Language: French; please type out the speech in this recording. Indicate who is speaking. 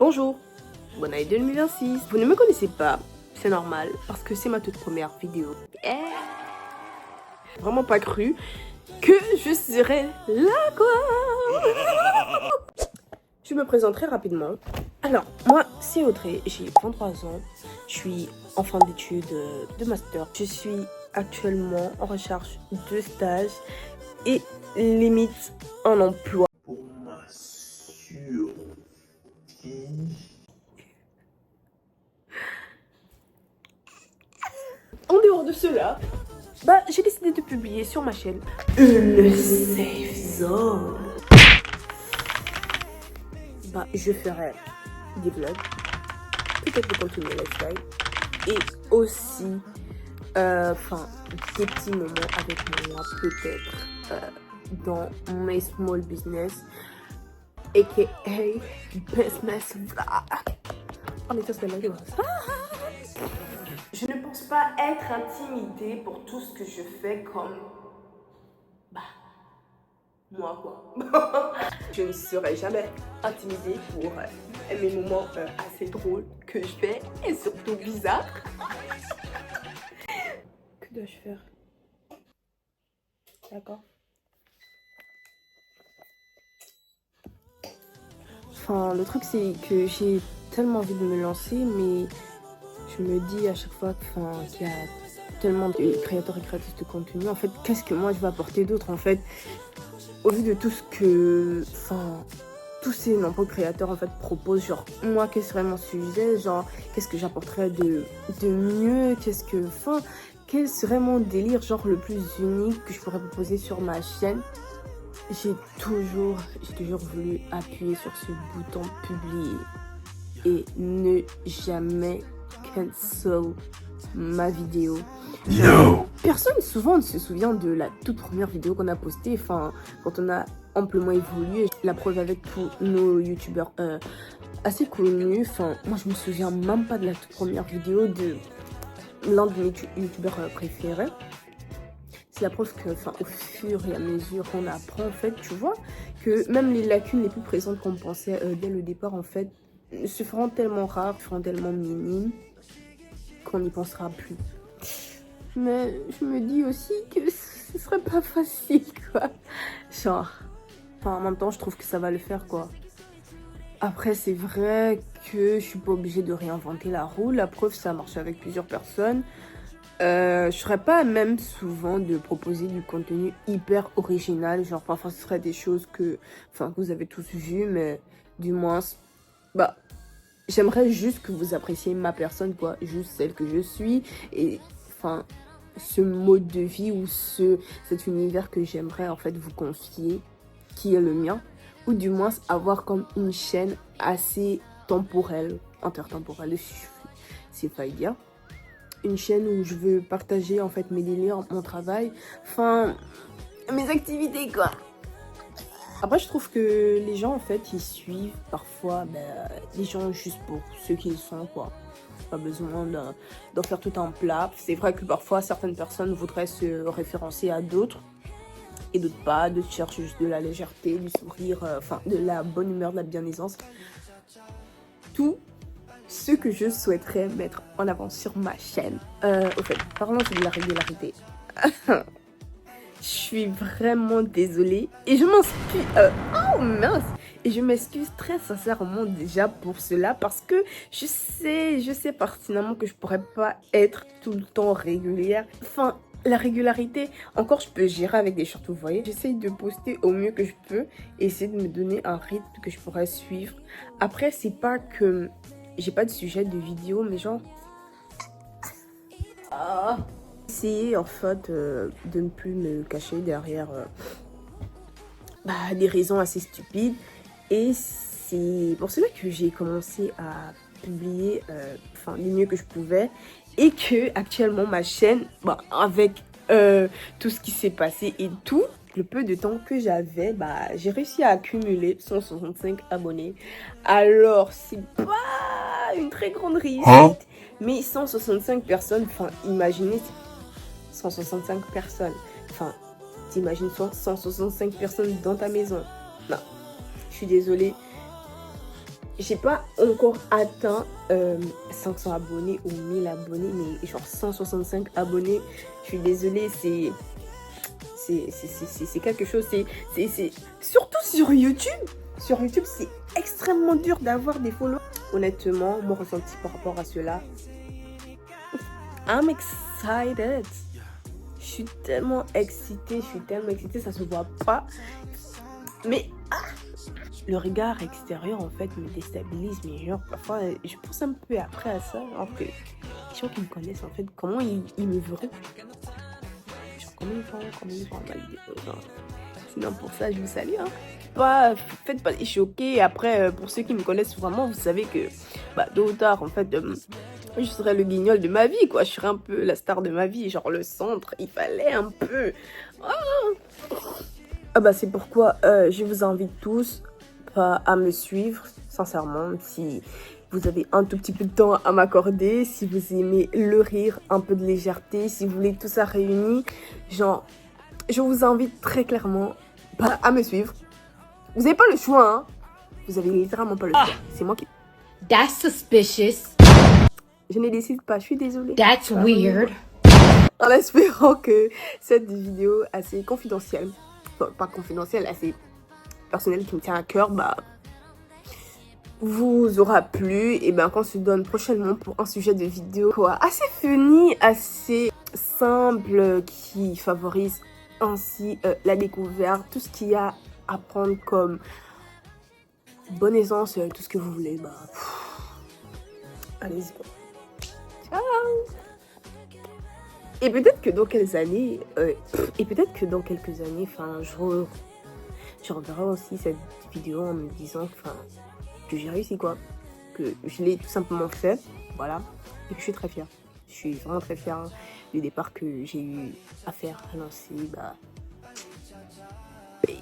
Speaker 1: Bonjour, bonne année 2026. Vous ne me connaissez pas, c'est normal, parce que c'est ma toute première vidéo. Vraiment pas cru que je serais là, quoi. Je me présenterai rapidement. Alors, moi, c'est Audrey, j'ai 23 ans, je suis en fin d'études de master. Je suis actuellement en recherche de stage et limite un emploi.
Speaker 2: Pour ma survie.
Speaker 1: En dehors de cela, j'ai décidé de publier sur ma chaîne le Safe Zone. Je ferai des vlogs, peut-être des contenus lifestyle et aussi des petits moments avec moi, peut-être dans mes small business, aka business vlog. On est tous les mêmes. Je ne pense pas être intimidée pour tout ce que je fais comme moi, quoi. Je ne serai jamais intimidée pour mes moments assez drôles que je fais et surtout bizarres. Que dois-je faire? D'accord. Enfin, le truc c'est que j'ai tellement envie de me lancer, mais je me dis à chaque fois qu'il y a tellement de créateurs et créatrices de contenu. En fait, qu'est-ce que moi je vais apporter d'autre en fait? Au vu de tout ce que, tous ces nombreux créateurs en fait proposent, genre moi quel serait mon sujet, genre qu'est-ce que j'apporterais de mieux, quel serait mon délire genre le plus unique que je pourrais proposer sur ma chaîne. J'ai toujours voulu appuyer sur ce bouton publier et ne jamais cancel ma vidéo.
Speaker 2: No.
Speaker 1: Personne souvent ne se souvient de la toute première vidéo qu'on a postée, quand on a amplement évolué. La preuve avec tous nos youtubeurs assez connus. Moi je me souviens même pas de la toute première vidéo de l'un de mes youtubeurs préférés. C'est la preuve que au fur et à mesure qu'on apprend en fait, tu vois, que même les lacunes les plus présentes qu'on pensait dès le départ en fait se feront tellement rares, se feront tellement minimes qu'on n'y pensera plus. Mais je me dis aussi que ce serait pas facile, quoi. Genre, en même temps, je trouve que ça va le faire, quoi. Après, c'est vrai que je suis pas obligée de réinventer la roue. La preuve, ça a marché avec plusieurs personnes. Je serais pas même souvent de proposer du contenu hyper original. Genre, parfois, ce serait des choses que vous avez tous vues, mais du moins, j'aimerais juste que vous appréciez ma personne, quoi. Juste celle que je suis. Et, ce mode de vie ou cet univers que j'aimerais en fait vous confier, qui est le mien, ou du moins avoir comme une chaîne assez temporelle, intertemporelle, c'est pas dire. Une chaîne où je veux partager en fait mes délires, mon travail, mes activités, quoi. Après, je trouve que les gens en fait ils suivent parfois les gens juste pour ce qu'ils sont, quoi. Pas besoin d'en faire tout un plat. C'est vrai que parfois certaines personnes voudraient se référencer à d'autres et d'autres pas. D'autres cherchent juste de la légèreté, du sourire, de la bonne humeur, de la bienveillance. Tout ce que je souhaiterais mettre en avant sur ma chaîne. Au fait, parlons de la régularité. Je suis vraiment désolée et je m'excuse. Oh mince! Et je m'excuse très sincèrement déjà pour cela parce que je sais pertinemment que je pourrais pas être tout le temps régulière. La régularité, encore je peux gérer avec des shorts, vous voyez. J'essaye de poster au mieux que je peux et essayer de me donner un rythme que je pourrais suivre. Après, c'est pas que j'ai pas de sujet de vidéo, mais genre... Essayer en fait de ne plus me cacher derrière des raisons assez stupides. Et c'est pour cela que j'ai commencé à publier du mieux que je pouvais. Et que actuellement ma chaîne, avec tout ce qui s'est passé et tout, le peu de temps que j'avais, j'ai réussi à accumuler 165 abonnés. Alors c'est pas une très grande réussite, mais 165 personnes, imaginez 165 personnes. T'imagines 165 personnes dans ta maison. Non, je suis désolée. j'ai pas encore atteint 500 abonnés ou 1000 abonnés, mais genre 165 abonnés. Je suis désolée, c'est quelque chose. C'est surtout sur YouTube. Sur YouTube, c'est extrêmement dur d'avoir des followers. Honnêtement, mon ressenti par rapport à cela, I'm excited. Je suis tellement excitée, ça se voit pas. Mais le regard extérieur, en fait, me déstabilise. Mais genre, parfois, je pense un peu après à ça. Alors que les gens qui me connaissent, en fait, comment ils me verront. Genre, comment ils vont ma vidéo. Sinon, pour ça, je vous salue. Hein. Faites pas les choquer. Après, pour ceux qui me connaissent vraiment, vous savez que, tôt ou tard, en fait, je serai le guignol de ma vie, quoi. Je serai un peu la star de ma vie. Genre, le centre, il fallait un peu. C'est pourquoi je vous invite tous à me suivre, sincèrement, si vous avez un tout petit peu de temps à m'accorder, si vous aimez le rire, un peu de légèreté, si vous voulez tout ça réuni, genre, je vous invite très clairement à me suivre. Vous n'avez pas le choix, hein. Vous avez littéralement pas le choix. C'est moi qui...
Speaker 3: That's suspicious.
Speaker 1: Je ne décide pas, je suis désolée.
Speaker 3: That's weird.
Speaker 1: En espérant que cette vidéo assez confidentielle, pas confidentielle, assez personnelle qui me tient à cœur, vous aura plu. Et qu'on se donne prochainement pour un sujet de vidéo assez funny, assez simple, qui favorise ainsi la découverte, tout ce qu'il y a à prendre comme bonne essence, tout ce que vous voulez. Allez-y. Ciao. Et peut-être que dans quelques années, je reverrai aussi cette vidéo en me disant que j'ai réussi, quoi. Que je l'ai tout simplement fait, voilà. Et que je suis très fière. Je suis vraiment très fière du départ que j'ai eu à faire, à lancer, peace.